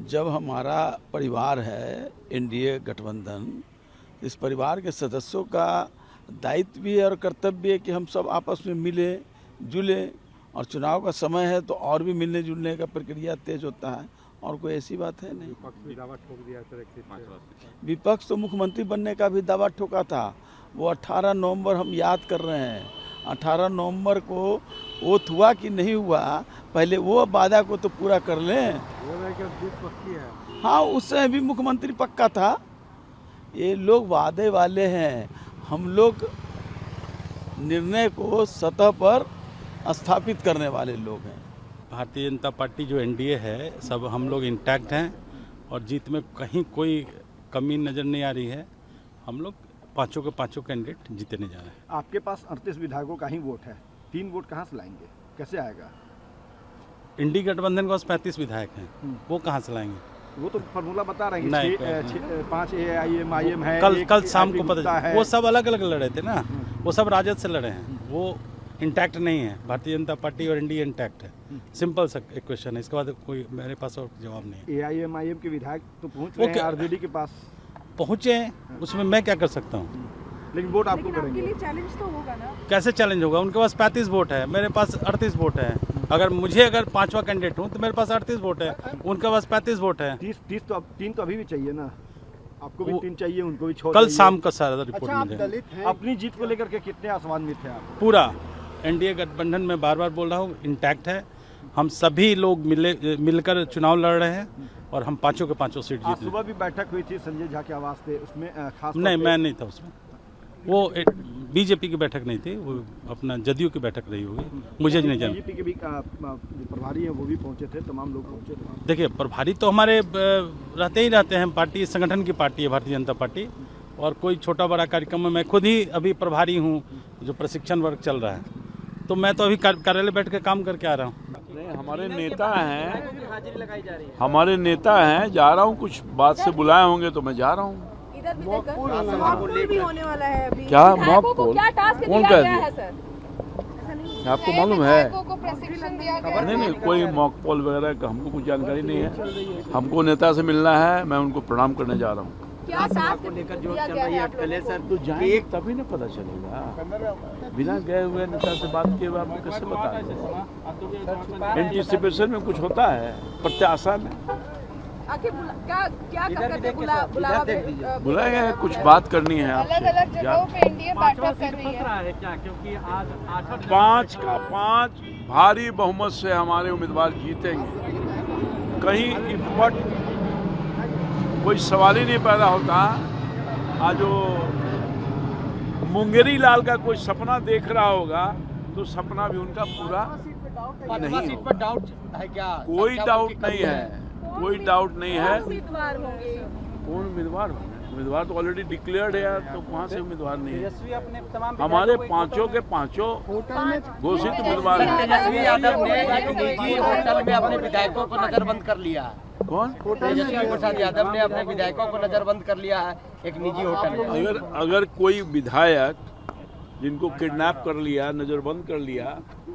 जब हमारा परिवार है एनडीए गठबंधन, इस परिवार के सदस्यों का दायित्व भी है और कर्तव्य भी है कि हम सब आपस में मिले जुले, और चुनाव का समय है तो और भी मिलने जुलने का प्रक्रिया तेज होता है, और कोई ऐसी बात है नहीं। विपक्ष भी दावा ठोक दिया विपक्ष तो मुख्यमंत्री बनने का भी दावा ठोका था। वो 18 नवंबर हम याद कर रहे हैं, 18 नवंबर को ओथ हुआ कि नहीं हुआ, पहले वो वादा को तो पूरा कर लें। पक्की है। हाँ, उस समय भी मुख्यमंत्री पक्का था। ये लोग वादे वाले हैं, हम लोग निर्णय को सतह पर स्थापित करने वाले लोग हैं। भारतीय जनता पार्टी जो एनडीए है, सब हम लोग इंटैक्ट हैं और जीत में कहीं कोई कमी नज़र नहीं आ रही है। हम लोग पांचों के पांचों कैंडिडेट जीतने जा रहे हैं। आपके पास 38 विधायकों का ही वोट है, 3 वोट कहाँ से लाएंगे, कैसे आएगा? इंडी गठबंधन के पास 35 विधायक हैं, वो कहाँ से लाएंगे? वो तो फॉर्मूला बता रहे हैं नहीं, 5 AIM है। कल शाम को पता चला। वो सब अलग अलग लड़े थे ना, वो सब राजद से लड़े हैं, वो इंटैक्ट नहीं है। भारतीय जनता पार्टी और एनडीए इंटैक्ट है। सिंपल सा एक क्वेश्चन है, इसके बाद कोई मेरे पास और जवाब नहीं है। AIM के विधायक तो पहुंच रहे हैं आरजेडी के पास, पहुंचे हैं, उसमें मैं क्या कर सकता हूँ? लेकिन वोट आपको करेंगे। आपके लिए चैलेंज तो होगा ना? कैसे चैलेंज होगा? उनके पास 35 वोट है, मेरे पास 38 वोट है। अगर पांचवा कैंडिडेट हूँ तो मेरे पास 38 वोट है, उनके पास 35 वोट है। 30 तो 3 तो अभी भी चाहिए ना, आपको भी 3 चाहिए, उनको भी 6 कल शाम का सारा रिपोर्ट अच्छा, मिलेगा। अपनी जीत को लेकर के कितने आसमान्वित हैं आप? पूरा एनडीए गठबंधन में बार बार बोल रहा हूँ इंटैक्ट है। हम सभी लोग मिलकर चुनाव लड़ रहे हैं और हम पांचों के पांचों सीट जीते। सुबह भी बैठक हुई थी संजय झा के आवास पे, उसमें खास नहीं, मैं नहीं था उसमें। वो बीजेपी की बैठक नहीं थी, वो अपना जदयू की बैठक रही होगी, मुझे नहीं जाना। बीजेपी के भी प्रभारी हैं, वो भी पहुंचे थे, तमाम लोग पहुंचे थे। देखिए, प्रभारी तो हमारे रहते ही रहते हैं, पार्टी संगठन की पार्टी है भारतीय जनता पार्टी, और कोई छोटा बड़ा कार्यक्रम में मैं खुद ही अभी प्रभारी हूँ, जो प्रशिक्षण वर्ग चल रहा है, तो मैं तो अभी कार्यालय बैठ के काम करके आ रहा हूँ। नहीं, हमारे नेता हैं, जा रहा हूँ, कुछ बात से बुलाए होंगे तो मैं जा रहा हूँ। मॉक पोल भी होने वाला है अभी। क्या मॉक पोल? कौन कह दिया? आपको मालूम है? नहीं, कोई मॉक पोल वगैरह का हमको कुछ जानकारी नहीं है। हमको नेता से मिलना है, मैं उनको प्रणाम करने जा रहा हूँ। क्या टास्क लेकर जो चल रही है अटकलें सर? तो जाएंगे तभी ना पता चलेगा। बिना गए हुए नेता से बात किए हुए आपको कैसे बता दें? एंटीसिपेशन में कुछ होता है, प्रत्याशा में। आखिर क्या बुलाएंगे, कुछ बात करनी है आपसे। अलग-अलग जगहों पे एनडीए बैठक कर रही है क्या? क्योंकि आज 5 का 5 भारी बहुमत से हमारे उम्मीदवार जीतेंगे। कहीं इफवट कोई सवाल ही नहीं पैदा होता। आज जो मुंगेरी लाल का कोई सपना देख रहा होगा तो सपना भी उनका पूरा नहीं होगा। कोई डाउट नहीं है, कोई डाउट नहीं है। कौन उम्मीदवार होंगे? उम्मीदवार तो ऑलरेडी डिक्लेयर्ड है यार, तो वहाँ से उम्मीदवार नहीं है। हमारे पांचों के पांचों घोषित उम्मीदवार हैं। तेजस्वी यादव ने एक निजी होटल में अपने विधायकों को नजरबंद कर लिया। कौन? तेजस्वी प्रसाद यादव ने अपने विधायकों को नजरबंद कर लिया है एक निजी होटल में। अगर कोई विधायक जिनको किडनैप कर लिया, नजरबंद कर लिया,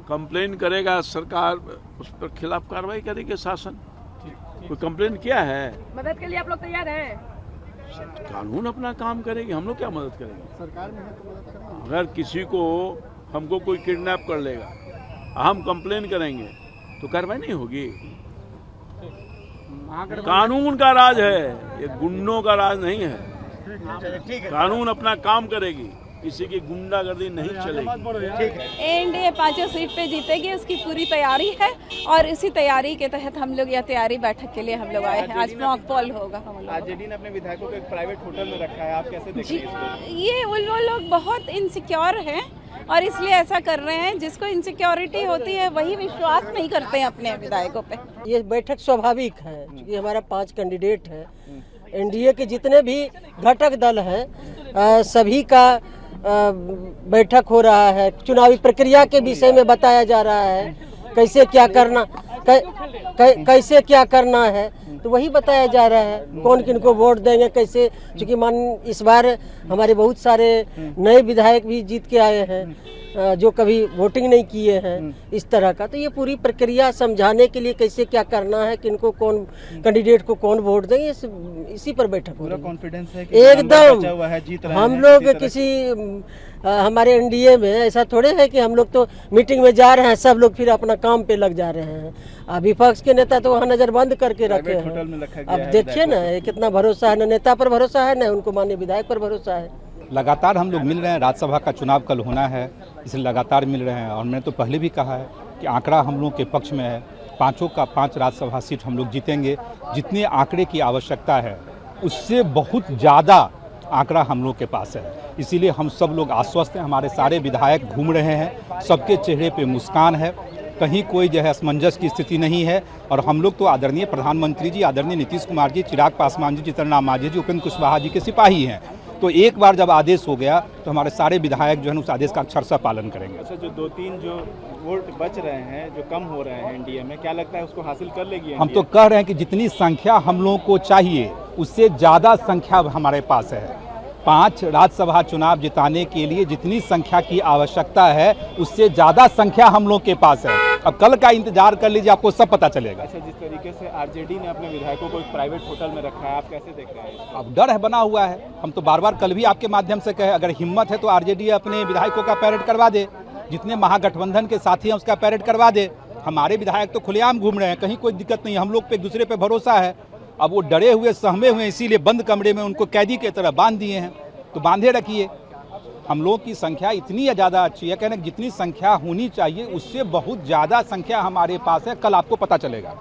कंप्लेन करेगा, सरकार उस पर खिलाफ कार्रवाई करेगी। शासन कोई कंप्लेन किया है? मदद के लिए आप लोग तैयार हैं? कानून अपना काम करेगी, हम लोग क्या मदद करेंगे? सरकार में है तो मदद करेंगे। अगर किसी को हमको कोई किडनैप कर लेगा, हम कंप्लेन करेंगे तो कार्रवाई नहीं होगी। कानून का राज है, ये गुंडों का राज नहीं है। कानून अपना काम करेगी, किसी की गुंडागर्दी नहीं चलेगी। एनडीए 5 सीट पे जीतेगी, उसकी पूरी तैयारी है, और इसी तैयारी के तहत हम लोग यह तैयारी बैठक के लिए हम लोग आए हैं। आज मॉक पोल होगा। हम लोग आरजेडी ने अपने विधायकों को एक प्राइवेट होटल में रखा है, आप कैसे देखते हैं? ये वो लोग बहुत इनसिक्योर हैं और इसलिए ऐसा कर रहे हैं। जिसको इनसिक्योरिटी होती है वही विश्वास नहीं करते हैं अपने विधायकों पे। ये बैठक स्वाभाविक है क्योंकि हमारा 5 कैंडिडेट है। एनडीए के जितने भी घटक दल हैं सभी का बैठक हो रहा है। चुनावी प्रक्रिया के विषय में बताया जा रहा है, कैसे क्या करना कैसे क्या करना है, तो वही बताया जा रहा है। कौन किनको वोट देंगे, कैसे, क्योंकि मान इस बार हमारे बहुत सारे नए विधायक भी जीत के आए हैं, जो कभी वोटिंग नहीं किए हैं, इस तरह का। तो ये पूरी प्रक्रिया समझाने के लिए कैसे क्या करना है, किनको कौन कैंडिडेट को कौन वोट देंगे, इसी पर बैठक हो रही है। कॉन्फिडेंस है कि एकदम हम लोग किसी हमारे एनडीए में ऐसा थोड़े है कि हम लोग तो मीटिंग में जा रहे हैं, सब लोग फिर अपना काम पे लग जा रहे हैं। विपक्ष के नेता तो वहाँ नजर बंद करके रखे हैं। अब देखिए ना कितना भरोसा है, न नेता पर भरोसा है, न उनको माननीय विधायक पर भरोसा है। लगातार हम लोग मिल रहे हैं, राज्यसभा का चुनाव कल होना है, इसलिए लगातार मिल रहे हैं। और मैंने तो पहले भी कहा है कि आंकड़ा हम लोग के पक्ष में है, 5 राज्यसभा सीट हम लोग जीतेंगे। जितने आंकड़े की आवश्यकता है उससे बहुत ज़्यादा आंकड़ा हम लोग के पास है, इसीलिए हम सब लोग आश्वस्त हैं। हमारे सारे विधायक घूम रहे हैं, सबके चेहरे पे मुस्कान है, कहीं कोई जो है असमंजस की स्थिति नहीं है। और हम लोग तो आदरणीय प्रधानमंत्री जी, आदरणीय नीतीश कुमार जी, चिराग पासवान जी, जीतन राम मांझी जी, उपेंद्र कुशवाहा जी के सिपाही हैं। तो एक बार जब आदेश हो गया तो हमारे सारे विधायक जो है उस आदेश का अक्षरशः पालन करेंगे। अच्छा, जो 2-3 जो वोट बच रहे हैं, जो कम हो रहे हैं एनडीए में, क्या लगता है उसको हासिल कर लेगी एनडीए? हम तो कह रहे हैं कि जितनी संख्या हम लोगों को चाहिए उससे ज़्यादा संख्या हमारे पास है। 5 राज्यसभा चुनाव जिताने के लिए जितनी संख्या की आवश्यकता है उससे ज़्यादा संख्या हम लोग के पास है। अब कल का इंतजार कर लीजिए, आपको सब पता चलेगा। अच्छा, जिस तरीके से आरजेडी ने अपने विधायकों को एक प्राइवेट होटल में रखा है, आप कैसे देख रहे हैं इसको? अब डर है बना हुआ है। हम तो बार बार कल भी आपके माध्यम से कहे, अगर हिम्मत है तो आरजेडी अपने विधायकों का पैरेड करवा दे, जितने महागठबंधन के साथी हैं उसका पैरेड करवा दे। हमारे विधायक तो खुलेआम घूम रहे हैं, कहीं कोई दिक्कत नहीं, हम लोग पे एक दूसरे पे भरोसा है। अब वो डरे हुए सहमे हुए, इसीलिए बंद कमरे में उनको कैदी की तरह बांध दिए हैं, तो बांधे रखिए। हम लोग की संख्या इतनी ज़्यादा अच्छी है, कहने जितनी संख्या होनी चाहिए उससे बहुत ज़्यादा संख्या हमारे पास है, कल आपको पता चलेगा।